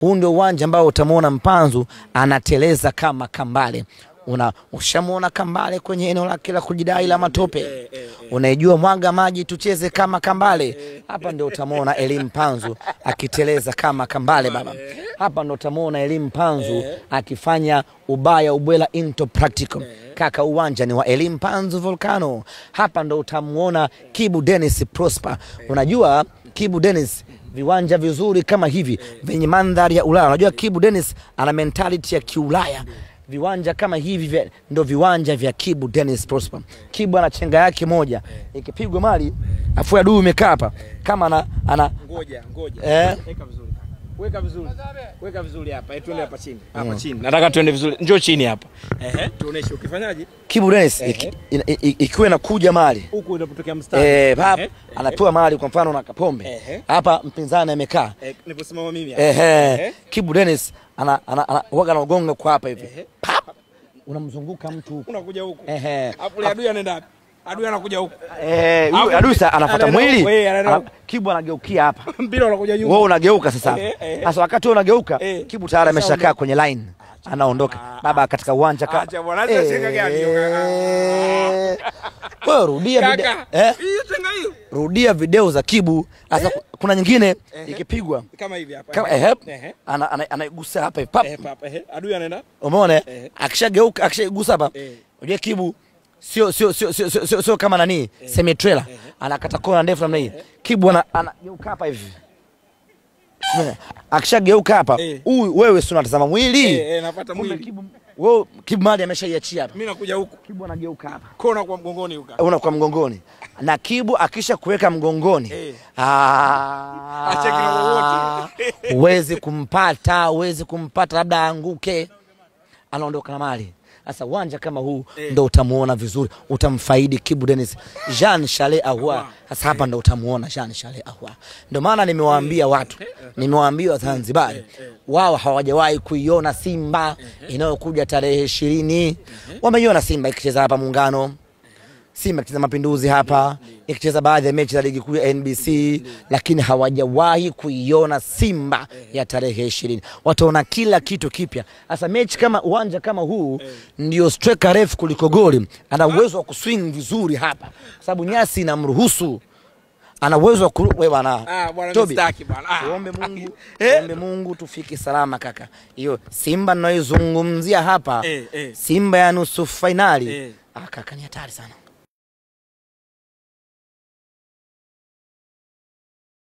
Huu ndio uwanja ambao utamuona Mpanzu anateleza kama Kambale. Ushamuona Kambale kwenye eneo lake la kujidai la matope. Unaijua mwaga maji tucheze kama Kambale. Hapa ndio utamuona Eli Mpanzu akiteleza kama Kambale baba. Hapa ndio utamuona Eli Mpanzu akifanya ubaya ubwela into practical. Kaka, uwanja ni wa Eli Mpanzu Volcano. Hapa ndio utamuona Kibu Dennis Prosper. Unajua Kibu Dennis viwanja vizuri kama hivi venye mandhari ya Ulaya. Unajua Kibu Dennis ana mentality ya kiulaya. Viwanja kama hivi ndo viwanja vya Kibu Dennis Prosper. Kibu ana chenga yake moja, ikipigwa mali afu adui umekaa hapa kama ngoja weka vizuri hapa, tuende hapa chini. Hapa chini nataka tuende vizuri, njoo chini hapa. Tuoneshe ukifanyaje Kibu Dennis ikiwa inakuja mali huko inapotokea mstari hapa anapewa mali, kwa mfano na Kapombe hapa mpinzani amekaa niliposimama mimi hapa Kibu Dennis waga na ugonga kwa hapa hivi unamzunguka mtu huko, unakuja huko hapo adui anaenda wapi? Adui anakuja huko adui sasa anafuata mwili, Kibu anageukia hapa mpira unakuja nyuma, wewe unageuka sasa. Sasa wakati wewe unageuka Kibu tayari ameshakaa kwenye line, anaondoka baba katika uwanja kama. Acha bwana, acha chenga gani wewe rudia video hiyo chenga hiyo, rudia video za Kibu. Sasa kuna nyingine ikipigwa kama hivi hapa kama anaigusa hapa pap adui anaenda, umeona akishageuka akishaigusa hapa. Unajua Kibu sio kama nani semi trailer, anakata kona ndefu namna hii. Kibu anageuka hapa hivi, akishageuka hapa huyu wewe sio unatazama mwili napata mwili. Wewe Kibu mali ameshaiachia hapa, mimi nakuja huku, Kibu anageuka hapa kona kwa mgongoni huko, una kwa mgongoni, na Kibu akisha kuweka mgongoni acheki na wote uwezi kumpata labda anguke, anaondoka na mali. Sasa uwanja kama huu ndo utamuona vizuri, utamfaidi Kibu Dennis Jean Charles Ahoua. Sasa hapa ndo utamuona Jean Charles Ahoua. Ndio maana nimewaambia watu, nimewaambia Zanzibar, wao hawajawahi kuiona Simba inayokuja tarehe 20. Wameiona Simba ikicheza hapa Muungano, Simba ikicheza Mapinduzi hapa, ikicheza baadhi ya mechi za ligi kuu ya NBC, lakini hawajawahi kuiona Simba ya tarehe 20. Wataona kila kitu kipya. Sasa mechi kama uwanja kama huu ndio striker refu kuliko goli, ana uwezo wa kuswing vizuri hapa kwa sababu nyasi inamruhusu, ana uwezo wa wewe bwana mstaki bwana. Tuombe Mungu tufike salama kaka. Hiyo Simba ninayoizungumzia hapa Simba ya nusu finali kaka ni hatari sana.